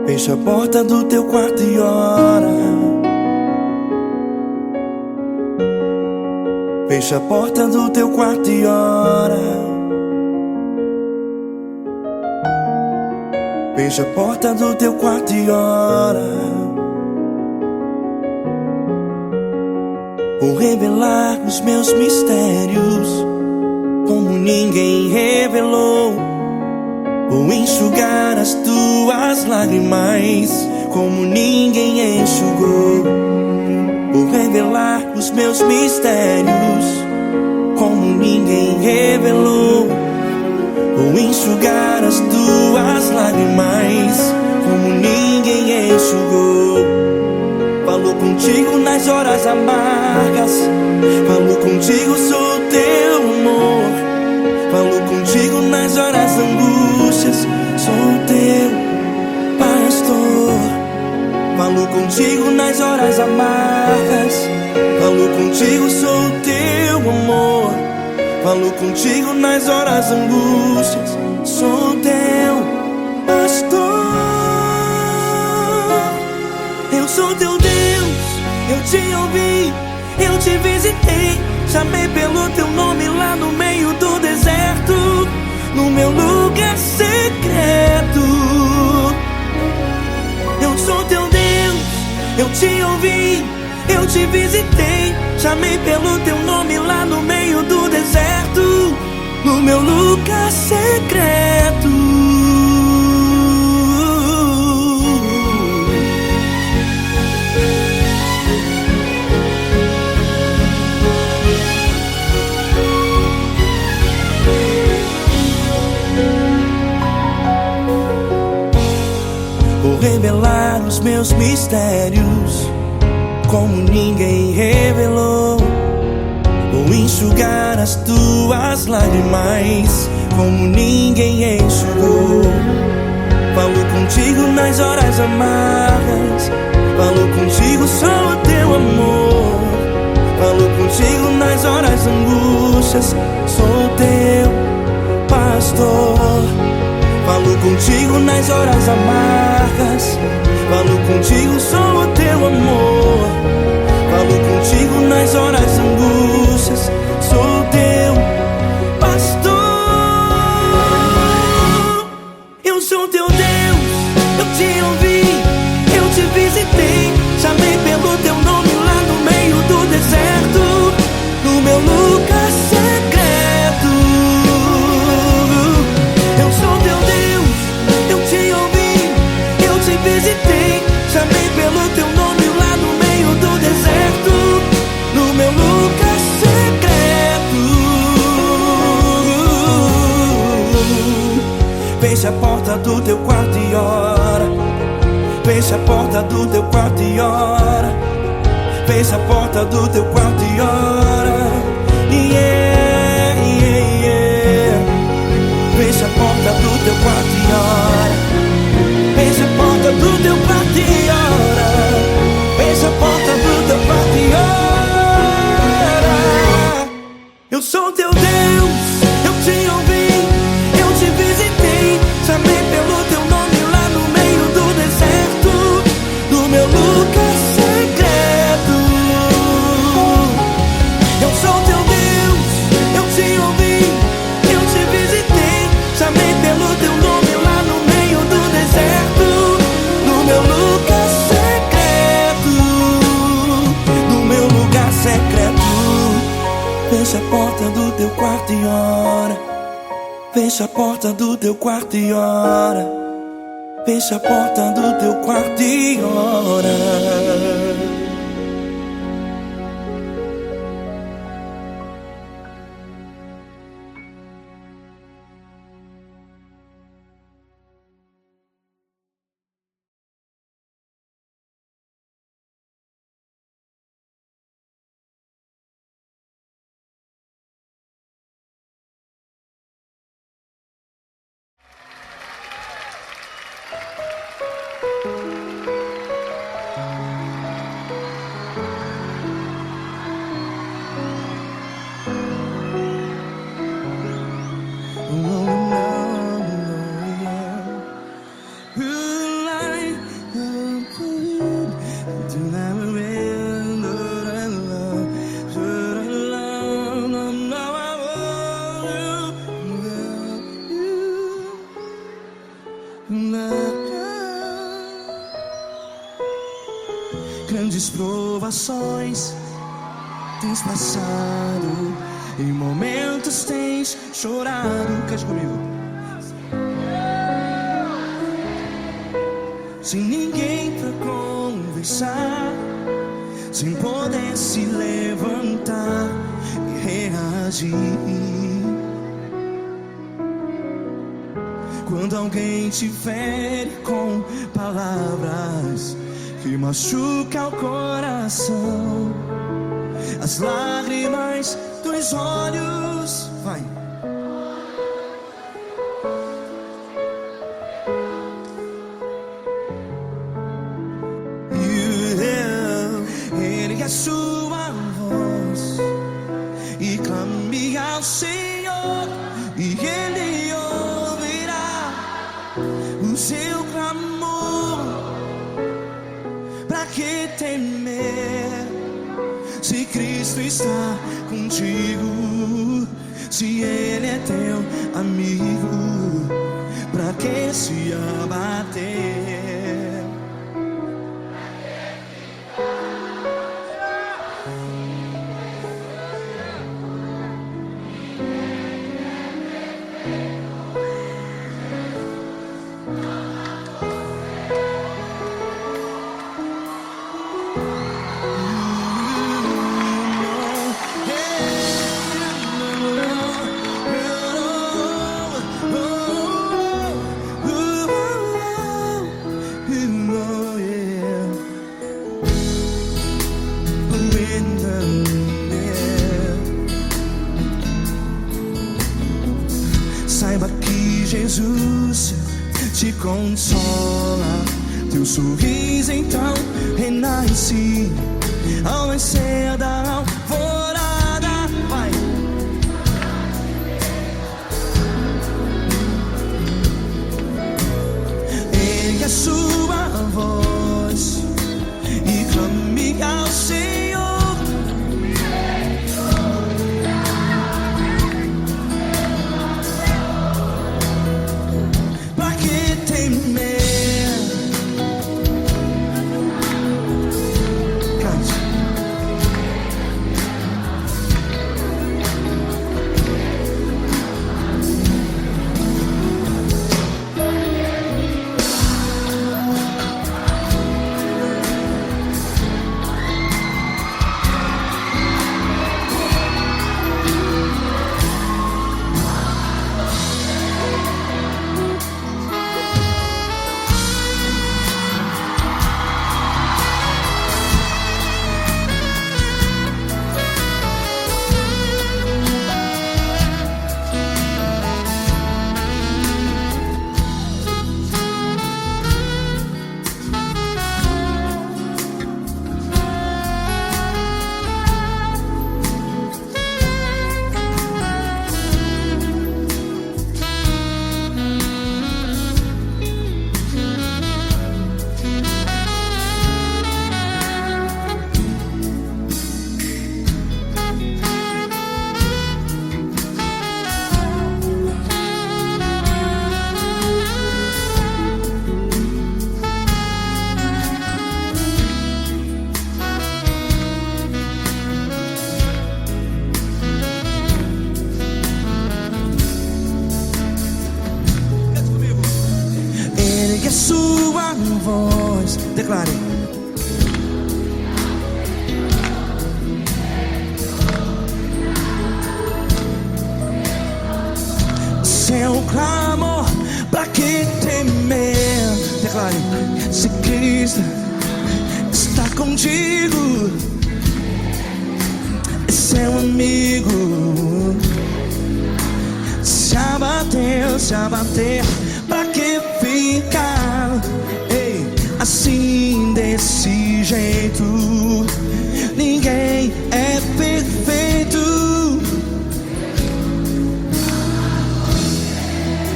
Fecha a porta do teu quarto e ora. Fecha a porta do teu quarto e ora. Fecha a porta do teu quarto e ora. Vou revelar os meus mistérios como ninguém revelou. Vou enxugar as tuas lágrimas como ninguém enxugou. Vou revelar os meus mistérios como ninguém revelou. Vou enxugar as tuas lágrimas como ninguém enxugou. Falo contigo nas horas amargas, falo contigo, sou teu amor. Falo contigo nas horas angústias, sou teu pastor. Falo contigo nas horas amargas, falo contigo, sou teu amor. Falo contigo nas horas angústias, sou teu pastor. Eu sou teu Deus, eu te ouvi, eu te visitei. Chamei pelo teu nome lá no meio do deserto, no meu lugar secreto. Eu sou teu Deus, eu te ouvi, eu te visitei. Chamei pelo teu nome lá no meio do deserto, no meu lugar secreto. Vou revelar os meus mistérios como ninguém revelou. Vou enxugar as tuas lágrimas como ninguém enxugou. Falo contigo nas horas amargas, falo contigo, sou o teu amor. Falo contigo nas horas angústias, sou teu pastor. Falo contigo nas horas amargas, falo contigo, sou o teu amor. Falo contigo nas horas angústias, sou teu pastor. Eu sou teu Deus, eu te ouvi, eu te visitei. Chamei pelo teu nome lá no meio do deserto, no meu lugar secreto. Eu sou teu Deus, eu te ouvi, eu te visitei. Chamei pelo teu nome lá no meio do deserto, no meu lugar secreto. Fecha a porta do teu quarto e ora. Fecha a porta do teu quarto e ora. Fecha a porta do teu quarto e ora. Yeah, yeah, yeah. Fecha a porta do teu quarto e ora. Fecha a porta do teu quarto e ora. Fecha a porta do teu quarto e ora. Grandes provações tens passado, em momentos tens chorado. Cante comigo. Sem ninguém pra conversar, sem poder se levantar e reagir. Quando alguém te fere com palavras que machuca o coração, as lágrimas dos olhos, vai. Ergue a sua voz e clame ao Senhor, e Ele ouvirá o seu clamor. Pra que temer, se Cristo está contigo? Se Ele é teu amigo, pra que se abater? Saiba que Jesus te consola, teu sorriso então renasce ao nascer da alvorada. Vai. Ergue a sua voz e clame ao Senhor. que a sua voz declare. Seu clamor, pra que temer? Declare. Se Cristo está contigo, é seu amigo. Se abater, pra que ficar? Ei, assim desse jeito, ninguém é perfeito.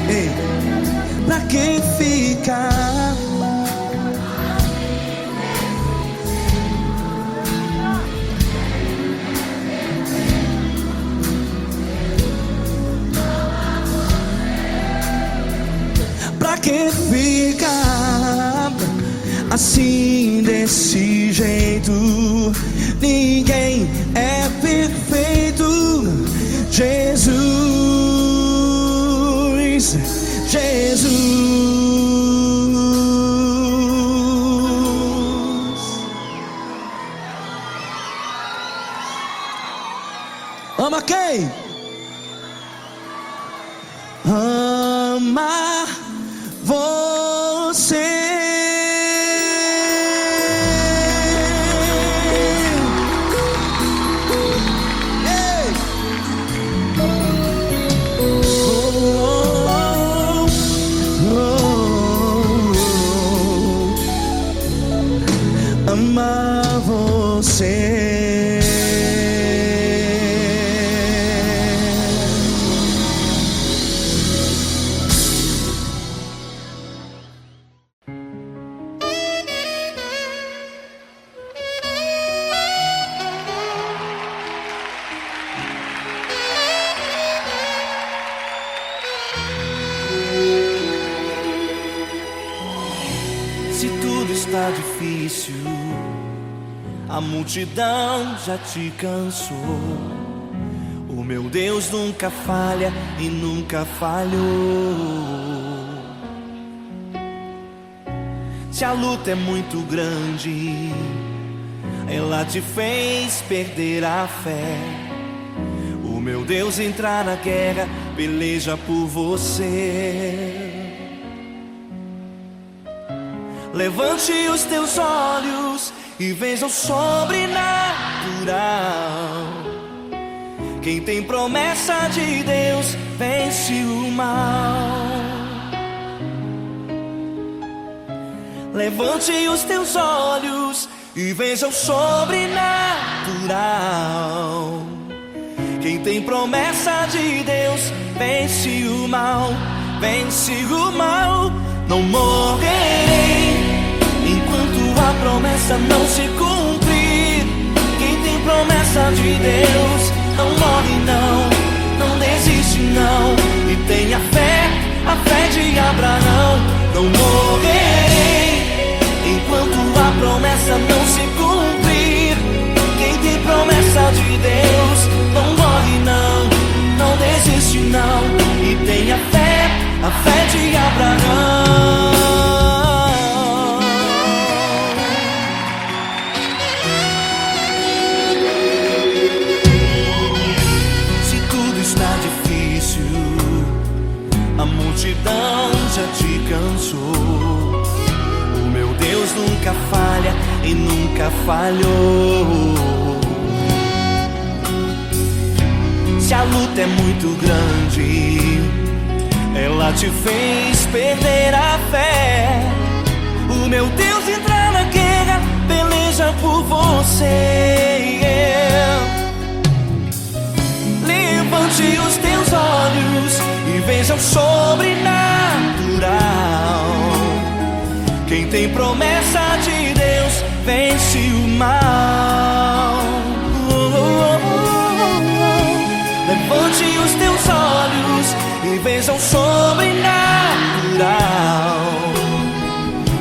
Ei, pra que ficar? Pra que ficar assim desse jeito? Ninguém é perfeito. Jesus, Jesus. Ama quem? Ama você. Amar você. Se tudo está difícil, a multidão já te cansou. O meu Deus nunca falha e nunca falhou. Se a luta é muito grande, ela te fez perder a fé. O meu Deus entrar na guerra, peleja por você. Levante os teus olhos e veja o sobrenatural. Quem tem promessa de Deus vence o mal. Levante os teus olhos e veja o sobrenatural. Quem tem promessa de Deus vence o mal. Vence o mal. Não morrerei enquanto a promessa não se cumprir. Quem tem promessa de Deus não morre não, não desiste não. E tenha fé, a fé de Abraão. Não morrerei enquanto a promessa não se cumprir. Quem tem promessa de Deus não morre não, não desiste não. E tenha fé, a fé de Abraão. Se tudo está difícil, a multidão já te cansou. O meu Deus nunca falha e nunca falhou. Se a luta é muito grande, ela te fez perder a fé. O meu Deus entra na guerra, peleja por você. Levante os teus olhos e veja o sobrenatural. Quem tem promessa de Deus vence o mal. Levante os teus olhos e veja o sobrenatural.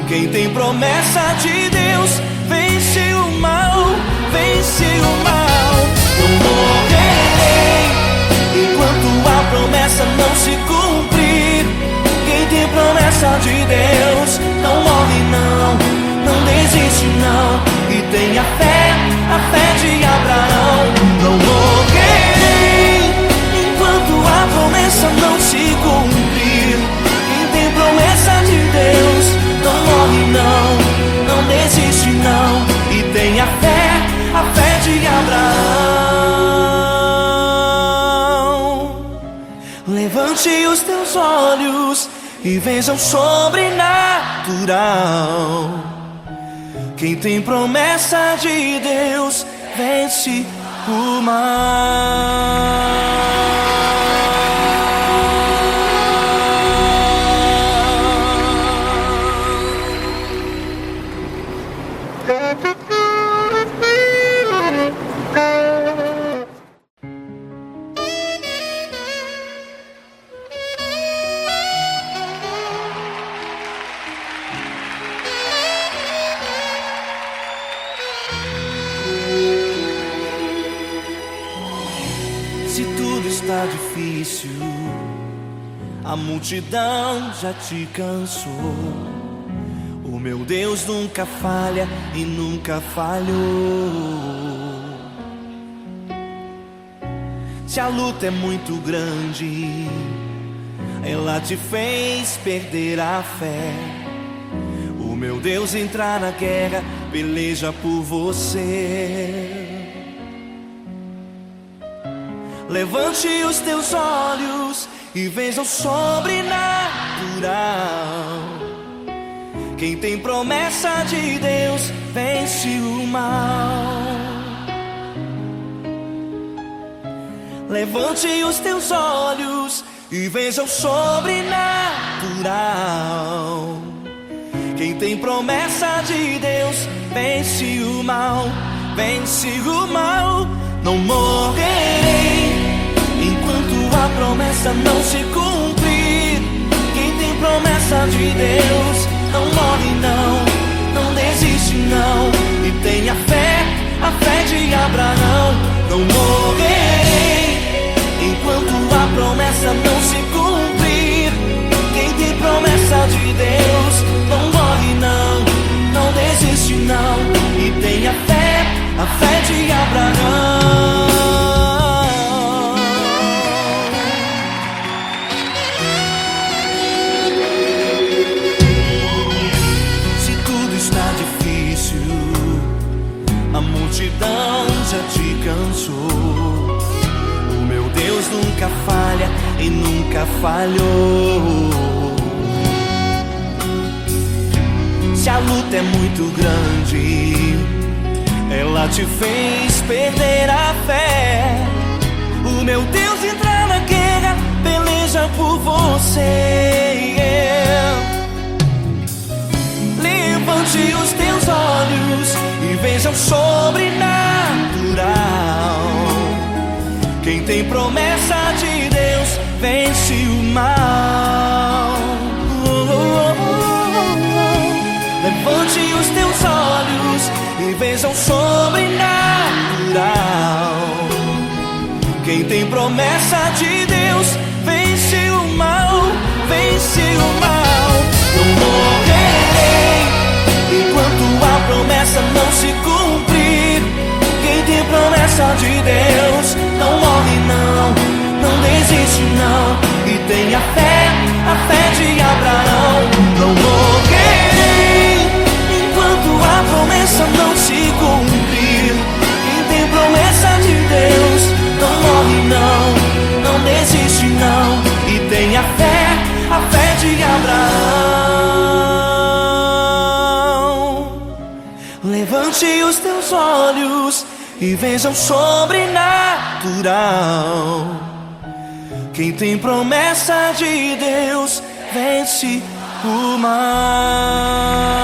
Quem tem promessa de Deus vence o mal, vence o mal. Não morrerei enquanto a promessa não se cumprir. Quem tem promessa de Deus teus olhos e veja o sobrenatural. Quem tem promessa de Deus vence o mal. Se tudo está difícil, a multidão já te cansou. O meu Deus nunca falha e nunca falhou. Se a luta é muito grande, ela te fez perder a fé. O meu Deus entra na guerra, peleja por você. Levante os teus olhos e veja o sobrenatural. Quem tem promessa de Deus vence o mal. Levante os teus olhos e veja o sobrenatural. Quem tem promessa de Deus vence o mal, vence o mal. Não morrerei enquanto a promessa não se cumprir. Quem tem promessa de Deus não morre não, não desiste não. E tenha fé, a fé de Abraão. Não morrerei enquanto a promessa não se cumprir. Quem tem promessa de Deus não morre não, não desiste não. E tenha fé, a fé de Abraão. Se tudo está difícil, a multidão já te cansou. O meu Deus nunca falha e nunca falhou. Se a luta é muito grande, ela te fez perder a fé. O meu Deus entra na guerra, peleja por você. Levante os teus olhos e veja o sobrenatural. Quem tem promessa de Deus vence o mal. Levante os teus olhos e veja o sobrenatural. Quem tem promessa de Deus vence o mal, vence o mal. Não morrerei enquanto a promessa não se cumprir. Quem tem promessa de Deus não morre não, não desiste não. E tenha fé, a fé de Abraão. Não morrerei enquanto a promessa não se cumprir. Quem tem promessa de Deus não morre não, não desiste não. E tenha fé, a fé de Abraão. Levante os teus olhos e veja o sobrenatural. Quem tem promessa de Deus vence o mal.